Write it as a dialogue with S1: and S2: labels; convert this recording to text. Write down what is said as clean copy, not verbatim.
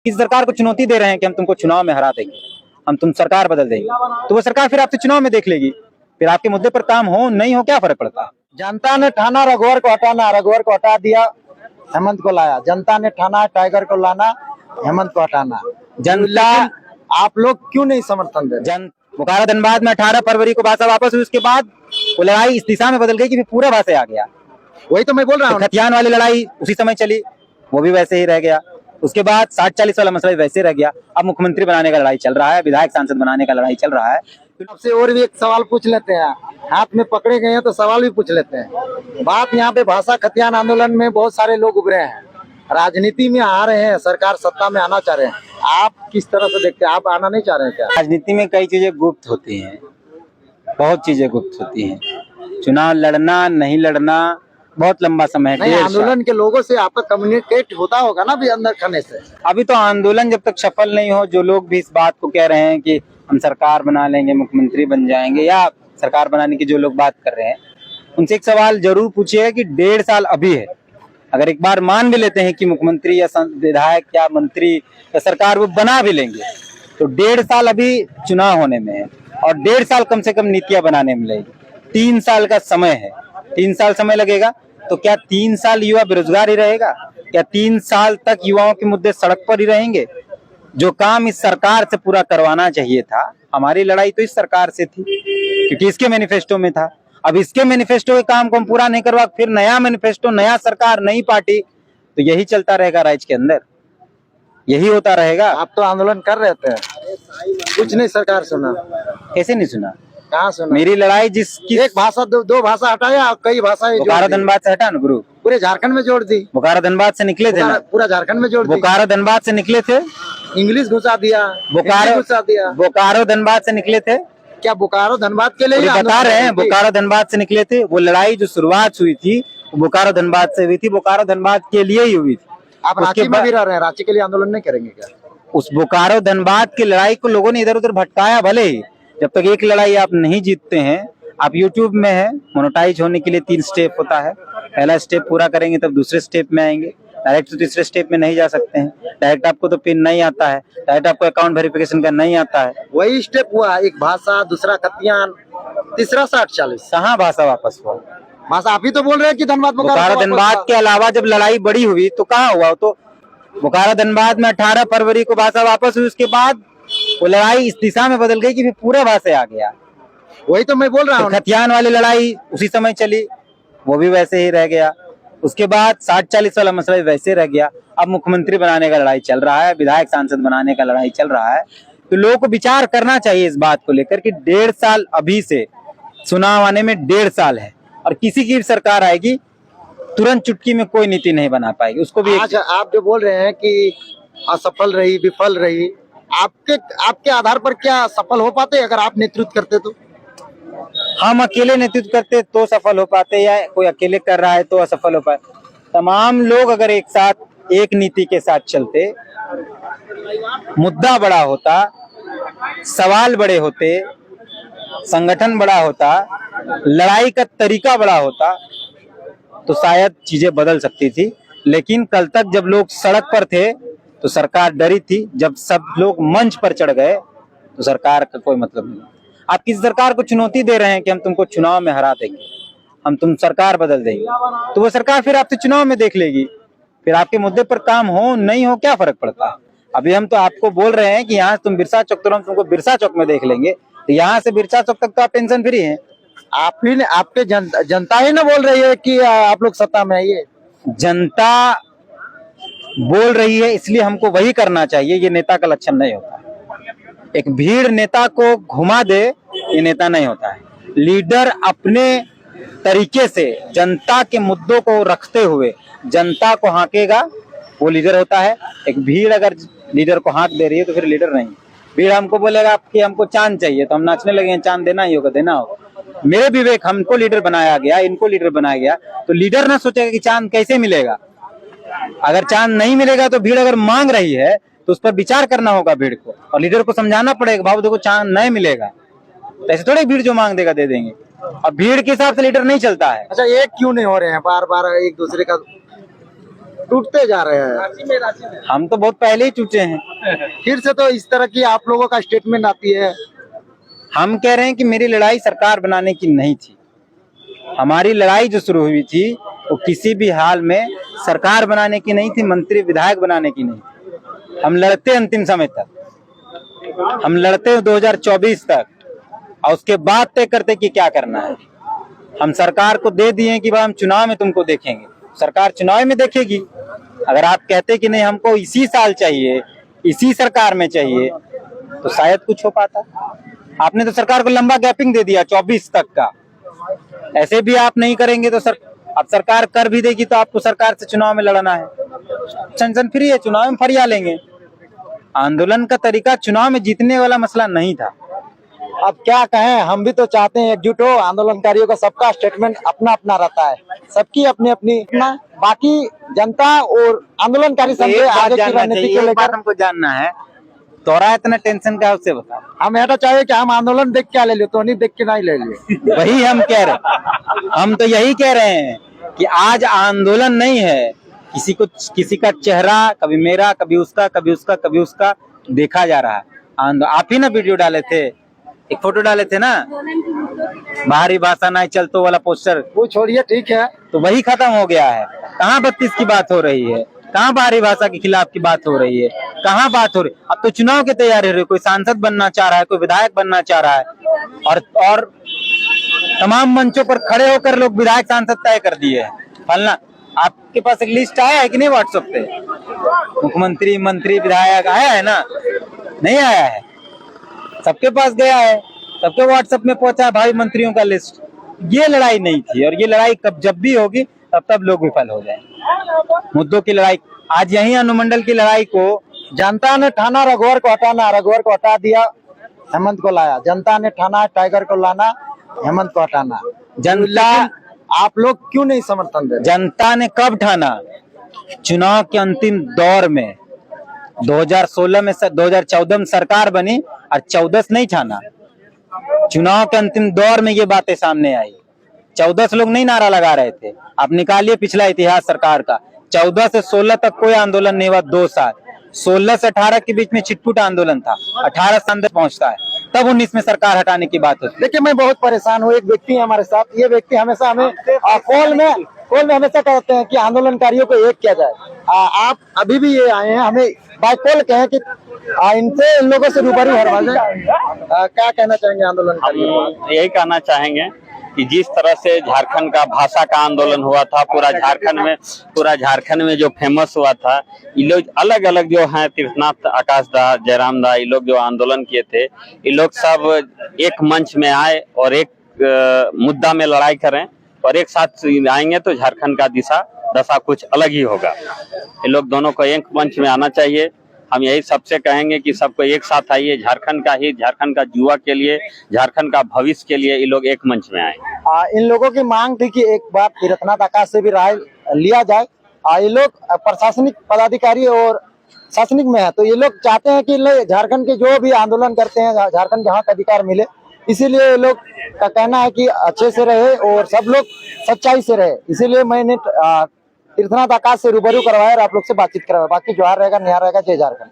S1: इस सरकार को चुनौती दे रहे हैं कि हम तुमको चुनाव में हरा देंगे, हम तुम सरकार बदल देंगे, तो वो सरकार फिर आपसे चुनाव में देख लेगी, फिर आपके मुद्दे पर काम हो नहीं हो क्या फर्क पड़ता है।
S2: जनता ने ठाना रघुवर को हटाना, रघुवर को हटा दिया, हेमंत को लाया। जनता ने ठाना टाइगर को लाना, हेमंत को हटाना।
S1: जनता,
S2: आप लोग क्यों नहीं समर्थन दे रहे?
S1: बोकारो धनबाद में 18 फरवरी को भाषा वापस हुई, उसके बाद वो लड़ाई इस दिशा में बदल गई कि पूरा भाषा आ गया।
S2: वही तो मैं बोल रहा हूँ।
S1: खतियान वाली लड़ाई उसी समय चली, वो भी वैसे ही रह गया। उसके बाद 60-40 वाला मसला भी वैसे रह गया। अब मुख्यमंत्री बनाने का लड़ाई चल रहा है, विधायक सांसद बनाने का लड़ाई चल रहा है।
S2: आपसे और भी एक सवाल पूछ लेते हैं, हाथ में पकड़े गए हैं तो सवाल भी पूछ लेते हैं। बात यहाँ पे भाषा खतियान आंदोलन में बहुत सारे लोग उभरे हैं, राजनीति में आ रहे हैं, सरकार सत्ता में आना चाह रहे हैं, आप किस तरह से देखते हैं? आप आना नहीं चाह रहे हैं क्या?
S1: राजनीति में कई चीजें गुप्त होती हैं, बहुत चीजें गुप्त होती हैं। चुनाव लड़ना नहीं लड़ना बहुत लंबा समय है।
S2: नहीं, आंदोलन के लोगों से आपका कम्युनिकेट होता होगा ना भी अंदर खाने से।
S1: अभी तो आंदोलन जब तक सफल नहीं हो, जो लोग भी इस बात को कह रहे हैं कि हम सरकार बना लेंगे, मुख्यमंत्री बन जाएंगे, या सरकार बनाने की जो लोग बात कर रहे हैं, उनसे एक सवाल जरूर पूछिए कि 1.5 साल अभी है। अगर एक बार मान भी लेते हैं कि मुख्यमंत्री या विधायक या मंत्री या सरकार वो बना भी लेंगे, तो 1.5 साल अभी चुनाव होने में है और 1.5 साल कम से कम नीतियां बनाने में लगेगी। 3 साल का समय है, 3 साल समय लगेगा। तो क्या 3 साल युवा बेरोजगार ही रहेगा? क्या 3 साल तक युवाओं के मुद्दे सड़क पर ही रहेंगे? जो काम इस सरकार से पूरा करवाना चाहिए था, हमारी लड़ाई तो इस सरकार से थी क्योंकि इसके मैनिफेस्टो में था। अब इसके मैनिफेस्टो के काम को हम पूरा नहीं करवा, फिर नया मैनिफेस्टो, नया सरकार, नई पार्टी, तो यही चलता रहेगा राज्य के अंदर, यही होता रहेगा।
S2: आप तो आंदोलन कर रहे थे, कुछ नहीं सरकार सुना।
S1: कैसे नहीं सुना?
S2: कहाँ सुना?
S1: मेरी लड़ाई जिसकी
S2: एक भाषा दो भाषा हटाया, कई भाषाएं
S1: बोकारो धनबाद से हटा ना गुरु,
S2: पूरे झारखंड में जोड़ दी।
S1: बोकारो धनबाद से निकले थे ना,
S2: पूरा झारखंड में जोड़ दी।
S1: बोकारो धनबाद से निकले थे,
S2: इंग्लिश घुसा दिया,
S1: बोकारो
S2: घुसा दिया।
S1: बोकारो धनबाद से निकले थे।
S2: क्या बोकारो धनबाद के लिए
S1: बता रहे हैं? बोकारो धनबाद से निकले थे। वो लड़ाई जो शुरुआत हुई थी वो बोकारो धनबाद से हुई थी, बोकारो धनबाद के लिए ही हुई थी।
S2: आप रांची में भी रह रहे हैं, रांची के लिए आंदोलन नहीं करेंगे क्या?
S1: उस बोकारो धनबाद की लड़ाई को लोगों ने इधर उधर भटकाया, भले ही जब तक एक लड़ाई आप नहीं जीतते हैं। आप YouTube में है, मोनेटाइज होने के लिए 3 स्टेप होता है। पहला स्टेप पूरा करेंगे तब दूसरे स्टेप में आएंगे। डायरेक्ट तो तीसरे स्टेप में नहीं जा सकते हैं। डायरेक्ट आपको तो पिन नहीं आता है, डायरेक्ट आपको अकाउंट वेरिफिकेशन का नहीं आता है।
S2: वही स्टेप हुआ, एक भाषा, दूसरा खतियान, तीसरा 60-40।
S1: कहाँ भाषा वापस हुआ?
S2: भाषा आप ही तो बोल रहे हैं कि धनबाद
S1: बोकारो धनबाद के अलावा जब लड़ाई बड़ी हुई तो कहाँ हुआ? तो बोकारो धनबाद में 18 फरवरी को भाषा वापस हुई, उसके बाद वो लड़ाई इस दिशा में बदल गई कि फिर पूरा भाषा आ गया।
S2: वही तो मैं बोल रहा हूँ।
S1: खतियान वाली लड़ाई उसी समय चली, वो भी वैसे ही रह गया। उसके बाद 60-40 वाला मसला भी वैसे रह गया। अब मुख्यमंत्री बनाने का लड़ाई चल रहा है, विधायक सांसद बनाने का लड़ाई चल रहा है। तो लोगों को विचार करना चाहिए इस बात को लेकर कि 1.5 साल अभी से, चुनाव आने में 1.5 साल है और किसी की भी सरकार आएगी तुरंत चुटकी में कोई नीति नहीं बना पाएगी। उसको भी
S2: आज आप जो बोल रहे हैं कि असफल रही, विफल रही, आपके आधार पर क्या सफल हो पाते अगर आप नेतृत्व करते? तो
S1: हम अकेले नेतृत्व करते तो सफल हो पाते, या कोई अकेले कर रहा है तो असफल हो पाए? तमाम लोग अगर एक साथ एक नीति के साथ चलते, मुद्दा बड़ा होता, सवाल बड़े होते, संगठन बड़ा होता, लड़ाई का तरीका बड़ा होता, तो शायद चीजें बदल सकती थी। लेकिन कल तक जब लोग सड़क पर थे तो सरकार डरी थी, जब सब लोग मंच पर चढ़ गए तो सरकार का कोई मतलब नहीं। आप किसी सरकार को चुनौती दे रहे हैं कि हम तुमको चुनाव में हरा देंगे, हम तुम सरकार बदल देंगे, तो वो सरकार फिर आपसे चुनाव में देख लेगी, फिर आपके मुद्दे पर काम हो नहीं हो क्या फर्क पड़ता है। अभी हम तो आपको बोल रहे हैं कि यहाँ तुम बिरसा चौक, तो हम तुमको बिरसा चौक में देख लेंगे, तो यहाँ से बिरसा चौक तक तो आप टेंशन फ्री हैं।
S2: आप ही ने, आपके जनता ही ना बोल रही है कि आप लोग सत्ता में आइए।
S1: जनता बोल रही है इसलिए हमको वही करना चाहिए, ये नेता का लक्षण नहीं होता। एक भीड़ नेता को घुमा दे, ये नेता नहीं होता है। लीडर अपने तरीके से जनता के मुद्दों को रखते हुए जनता को हाँकेगा, वो लीडर होता है। एक भीड़ अगर लीडर को हाँक दे रही है तो फिर लीडर नहीं। भीड़ हमको बोलेगा कि हमको चांद चाहिए तो हम नाचने लगे, चांद देना ही होगा, देना होगा। मेरे विवेक, हमको लीडर बनाया गया, इनको लीडर बनाया गया, तो लीडर ना सोचेगा कि चांद कैसे मिलेगा। अगर चांद नहीं मिलेगा तो भीड़ अगर मांग रही है तो उस पर विचार करना होगा भीड़ को, और लीडर को समझाना पड़ेगा, बाबू देखो चांद नहीं मिलेगा। तो ऐसे थोड़े भीड़ जो मांग देगा दे देंगे, और भीड़ के हिसाब से लीडर नहीं चलता है।
S2: अच्छा, एक क्यों नहीं हो रहे हैं बार बार एक दूसरे का? टूटते जा रहे हैं।
S1: हम तो बहुत पहले ही टूटे हैं।
S2: फिर से तो इस तरह की आप लोगों का स्टेटमेंट आती है।
S1: हम कह रहे हैं कि मेरी लड़ाई सरकार बनाने की नहीं थी। हमारी लड़ाई जो शुरू हुई थी वो किसी भी हाल में सरकार बनाने की नहीं थी, मंत्री विधायक बनाने की नहीं थी। हम लड़ते अंतिम समय तक, हम लड़ते 2024 तक, और उसके बाद तय करते कि क्या करना है। हम सरकार को दे दिए कि भाई हम चुनाव में तुमको देखेंगे, सरकार चुनाव में देखेगी। अगर आप कहते कि नहीं हमको इसी साल चाहिए, इसी सरकार में चाहिए, तो शायद कुछ हो पाता। आपने तो सरकार को लंबा गैपिंग दे दिया 24 तक का। ऐसे भी आप नहीं करेंगे तो अब सरकार कर भी देगी तो आपको सरकार से चुनाव में लड़ना है। टेंशन फ्री है, चुनाव में फरिया लेंगे। आंदोलन का तरीका चुनाव में जीतने वाला मसला नहीं था।
S2: अब क्या कहें, हम भी तो चाहते हैं एकजुट हो। आंदोलनकारियों का सबका स्टेटमेंट अपना अपना रहता है, सबकी अपनी अपनी अपना। बाकी जनता और आंदोलनकारी संघ आगे की रणनीति को लेकर
S1: हमको जानना है, तोरा इतना टेंशन का उससे बता।
S2: हम ऐसा चाहिए कि हम आंदोलन देख क्या ले लियो, तो नहीं देख के नहीं ले लिए।
S1: वही हम कह रहे, हम तो यही कह रहे हैं कि आज आंदोलन नहीं है, किसी का चेहरा कभी मेरा, कभी उसका, कभी उसका, कभी उसका देखा जा रहा है। आप ही ना वीडियो डाले थे, एक फोटो डाले थे ना, बाहरी भाषा नहीं चलतो वाला पोस्टर,
S2: वो छोड़िए, ठीक है,
S1: तो वही खत्म हो गया है। कहाँ 32 की बात हो रही है, कहाँ बाहरी भाषा के खिलाफ की बात हो रही है, कहाँ बात हो रही। अब तो चुनाव की तैयारी हो रही है, कोई सांसद बनना चाह रहा है, कोई विधायक बनना चाह रहा है, और तमाम मंचों पर खड़े होकर लोग विधायक सांसद तय कर दिए हैं। फलना, आपके पास एक लिस्ट आया है कि नहीं व्हाट्सएप पे? मुख्यमंत्री, मंत्री, विधायक आया है ना? नहीं आया है, सबके पास गया है, सबके व्हाट्सएप में पहुंचा है भाई मंत्रियों का लिस्ट। ये लड़ाई नहीं थी, और ये लड़ाई कब जब भी होगी तब लोग विफल हो जाएंगे। मुद्दों की लड़ाई, आज यही अनुमंडल की लड़ाई को
S2: जनता ने ठाना रघुवर को हटाना, रघुवर को हटा दिया, हेमंत को लाया। जनता ने ठाना टाइगर को लाना, हेमंत को हटाना।
S1: जनता,
S2: आप लोग क्यों नहीं समर्थन दे?
S1: जनता ने कब ठाना? चुनाव के अंतिम दौर में 2016 में 2014 में सरकार बनी और 14 से नहीं ठाना। चुनाव के अंतिम दौर में ये बातें सामने आई। 14 लोग नहीं नारा लगा रहे थे। आप निकालिए पिछला इतिहास सरकार का, 14 से 16 तक कोई आंदोलन नहीं हुआ, 2 साल। 16 से 18 के बीच में छिटपुट आंदोलन था, 18 से अंदर पहुंचता है, तब 19 में सरकार हटाने की बात होती है।
S2: देखिए, मैं बहुत परेशान हूँ। एक व्यक्ति है हमारे साथ, ये व्यक्ति हमेशा हमें कॉल में हमेशा कहते हैं कि आंदोलनकारियों को एक किया जाए। आप अभी भी ये आए हैं, हमें बाय कॉल कहें कि इनसे, इन लोगों से रूबरू हरवा जाए। क्या कहना चाहेंगे आंदोलनकारियों को?
S3: यही कहना चाहेंगे कि जिस तरह से झारखंड का भाषा का आंदोलन हुआ था, पूरा झारखंड में जो फेमस हुआ था, ये लोग अलग अलग जो हैं, तीर्थनाथ, आकाश दा, जयराम दा, ये लोग जो आंदोलन किए थे, ये लोग सब एक मंच में आए और एक मुद्दा में लड़ाई करें, और एक साथ आएंगे तो झारखंड का दशा कुछ अलग ही होगा। ये लोग दोनों को एक मंच में आना चाहिए। हम यही सबसे कहेंगे कि सबको एक साथ आइए, झारखंड का युवा के लिए, झारखंड का भविष्य के लिए ये लोग एक मंच में आए।
S2: इन लोगों की मांग थी कि एक बार तीर्थनाथ आकाश से भी राय लिया जाए। ये लोग प्रशासनिक पदाधिकारी और शासनिक में है, तो ये लोग चाहते हैं कि झारखंड के जो भी आंदोलन करते हैं, झारखंड के हक अधिकार मिले। इसीलिए ये लोग का कहना है कि अच्छे से रहे और सब लोग सच्चाई से रहे। इसीलिए मैंने तीर्थनाथ आकाश से रूबरू करवाया और आप लोग से बातचीत करवाया। बाकी जोहार रहेगा, निहार रहेगा। जय झारखंड।